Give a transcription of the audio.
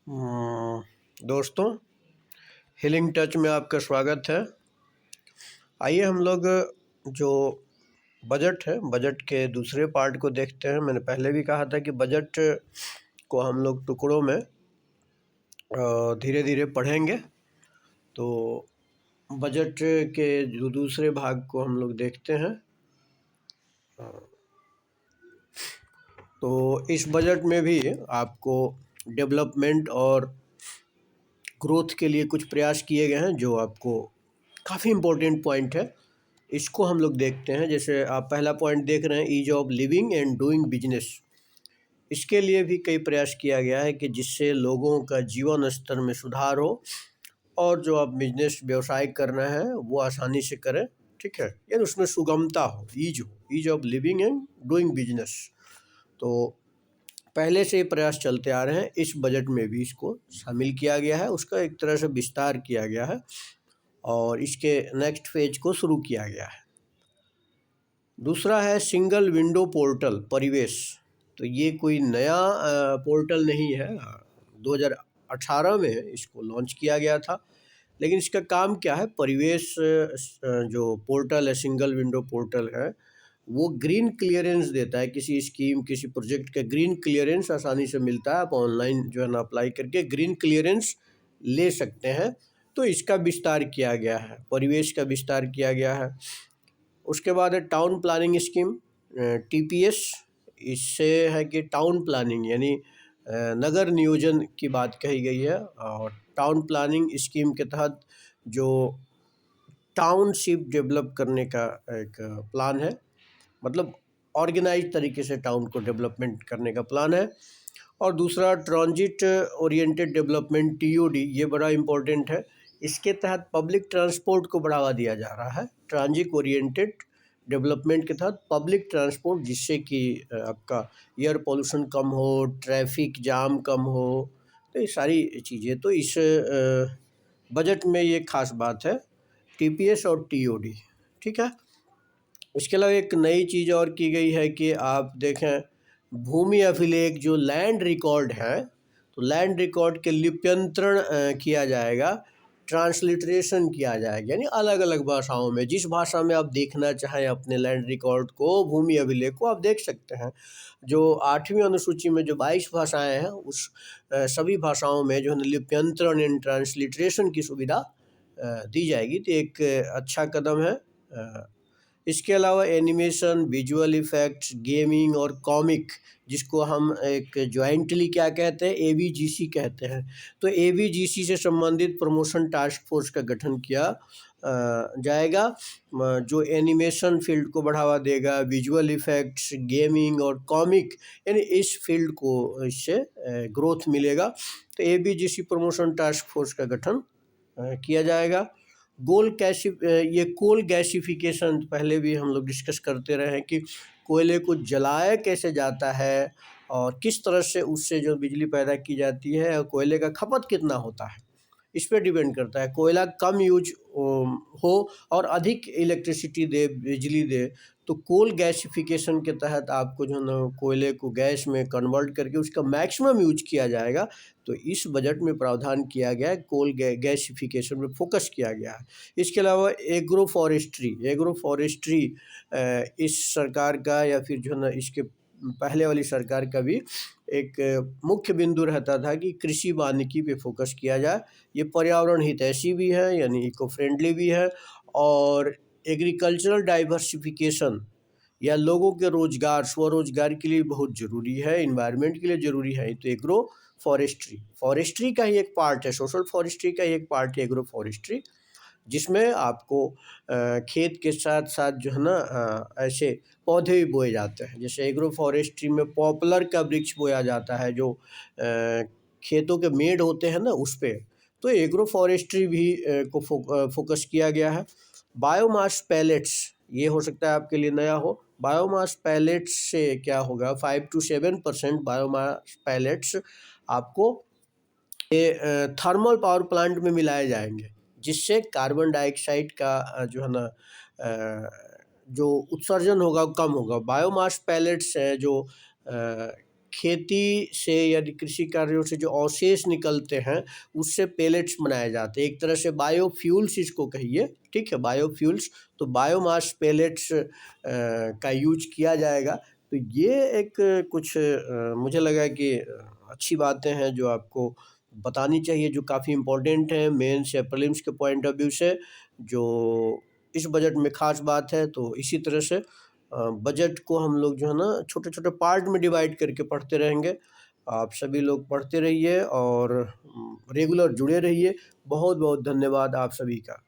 दोस्तों, healing touch में आपका स्वागत है। आइए हम लोग जो बजट है, बजट के दूसरे पार्ट को देखते हैं। मैंने पहले भी कहा था कि बजट को हम लोग टुकड़ों में धीरे धीरे पढ़ेंगे। तो बजट के जो दूसरे भाग को हम लोग देखते हैं। तो इस बजट में भी आपको डेवलपमेंट और ग्रोथ के लिए कुछ प्रयास किए गए हैं जो आपको काफ़ी इम्पोर्टेंट पॉइंट है। इसको हम लोग देखते हैं। जैसे आप पहला पॉइंट देख रहे हैं, ease of living and doing business. इसके लिए भी कई प्रयास किया गया है कि जिससे लोगों का जीवन स्तर में सुधार हो और जो आप बिजनेस व्यवसाय करना है वो आसानी से करें। ठीक है, यानी उसमें सुगमता हो, ease of living and doing business. तो पहले से ये प्रयास चलते आ रहे हैं, इस बजट में भी इसको शामिल किया गया है, उसका एक तरह से विस्तार किया गया है और इसके नेक्स्ट फेज को शुरू किया गया है। दूसरा है सिंगल विंडो पोर्टल परिवेश। तो ये कोई नया पोर्टल नहीं है, 2018 में इसको लॉन्च किया गया था। लेकिन इसका काम क्या है, परिवेश जो पोर्टल है, सिंगल विंडो पोर्टल है, वो ग्रीन क्लियरेंस देता है। किसी स्कीम, किसी प्रोजेक्ट का ग्रीन क्लियरेंस आसानी से मिलता है। आप ऑनलाइन जो है ना अप्लाई करके ग्रीन क्लियरेंस ले सकते हैं। तो इसका विस्तार किया गया है, परिवेश का विस्तार किया गया है। उसके बाद है टाउन प्लानिंग स्कीम, टीपीएस। इससे है कि टाउन प्लानिंग यानी नगर नियोजन की बात कही गई है। और टाउन प्लानिंग स्कीम के तहत जो टाउनशिप डेवलप करने का एक प्लान है, मतलब ऑर्गेनाइज तरीके से टाउन को डेवलपमेंट करने का प्लान है। और दूसरा ट्रांजिट ओरिएंटेड डेवलपमेंट, टीओडी, ये बड़ा इम्पोर्टेंट है। इसके तहत पब्लिक ट्रांसपोर्ट को बढ़ावा दिया जा रहा है। ट्रांजिट ओरिएंटेड डेवलपमेंट के तहत पब्लिक ट्रांसपोर्ट, जिससे कि आपका एयर पोल्यूशन कम हो, ट्रैफिक जाम कम हो, तो ये सारी चीज़ें तो इस बजट में ये खास बात है, टीपीएस और टीओडी। ठीक है। इसके अलावा एक नई चीज़ और की गई है कि आप देखें, भूमि अभिलेख जो लैंड रिकॉर्ड है, तो लैंड रिकॉर्ड के लिप्यंतरण किया जाएगा, ट्रांसलिटरेशन किया जाएगा, यानी अलग अलग भाषाओं में, जिस भाषा में आप देखना चाहें अपने लैंड रिकॉर्ड को, भूमि अभिलेख को, आप देख सकते हैं। जो 8वीं अनुसूची में जो 22 भाषाएं हैं, उस सभी भाषाओं में जो है लिप्यंतरण एंड ट्रांसलिटरेशन की सुविधा दी जाएगी। तो एक अच्छा कदम है। इसके अलावा एनिमेशन, विजुअल इफ़ेक्ट्स, गेमिंग और कॉमिक, जिसको हम एक जॉइंटली क्या कहते हैं, एवीजीसी कहते हैं। तो एवीजीसी से संबंधित प्रमोशन टास्क फोर्स का गठन किया जाएगा, जो एनिमेशन फील्ड को बढ़ावा देगा, विजुअल इफ़ेक्ट्स, गेमिंग और कॉमिक, यानी इस फील्ड को इससे ग्रोथ मिलेगा। तो एवीजीसी प्रमोशन टास्क फोर्स का गठन किया जाएगा। ये कोल गैसिफिकेशन पहले भी हम लोग डिस्कस करते रहे हैं कि कोयले को जलाया कैसे जाता है और किस तरह से उससे जो बिजली पैदा की जाती है और कोयले का खपत कितना होता है, इस पर डिपेंड करता है। कोयला कम यूज हो और अधिक इलेक्ट्रिसिटी दे, बिजली दे, तो कोल गैसिफिकेशन के तहत आपको जो ना कोयले को गैस में कन्वर्ट करके उसका मैक्सिमम यूज किया जाएगा। तो इस बजट में प्रावधान किया गया है, कोल गैसिफिकेशन में फोकस किया गया है। इसके अलावा एग्रो फॉरेस्ट्री इस सरकार का या फिर जो है ना इसके पहले वाली सरकार का भी एक मुख्य बिंदु रहता था कि कृषि वानिकी पे फोकस किया जाए। ये पर्यावरण हितैषी भी है, यानी इको फ्रेंडली भी है, और एग्रीकल्चरल डाइवर्सिफिकेशन या लोगों के रोजगार, स्वरोजगार के लिए बहुत ज़रूरी है, इन्वायरमेंट के लिए ज़रूरी है। तो एग्रो फॉरेस्ट्री का ही एक पार्ट है, सोशल फॉरेस्ट्री का ही एक पार्ट है एग्रो फॉरेस्ट्री, जिसमें आपको खेत के साथ साथ जो है ना ऐसे पौधे भी बोए जाते हैं। जैसे एग्रो फॉरेस्ट्री में पॉपुलर का वृक्ष बोया जाता है, जो खेतों के मेड़ होते हैं ना उस पे। तो एग्रो फॉरेस्ट्री भी को फोकस किया गया है। बायोमास पैलेट्स, ये हो सकता है आपके लिए नया हो। बायोमास पैलेट्स से क्या होगा, 5 to 7% बायोमास पैलेट्स आपको थर्मल पावर प्लांट में मिलाए जाएंगे, जिससे कार्बन डाइऑक्साइड का जो है ना जो उत्सर्जन होगा वो कम होगा। बायोमास पैलेट्स जो खेती से यदि कृषि कार्यों से जो अवशेष निकलते हैं उससे पेलेट्स बनाए जाते हैं। एक तरह से बायोफ्यूल्स इसको कहिए, ठीक है, बायोफ्यूल्स। तो बायोमास पेलेट्स का यूज किया जाएगा। तो ये एक कुछ मुझे लगा कि अच्छी बातें हैं जो आपको बतानी चाहिए, जो काफ़ी इम्पोर्टेंट हैं मेंस या प्रीलिम्स के पॉइंट ऑफ व्यू से, जो इस बजट में ख़ास बात है। तो इसी तरह से बजट को हम लोग जो है ना छोटे-छोटे पार्ट में डिवाइड करके पढ़ते रहेंगे। आप सभी लोग पढ़ते रहिए और रेगुलर जुड़े रहिए। बहुत-बहुत धन्यवाद आप सभी का।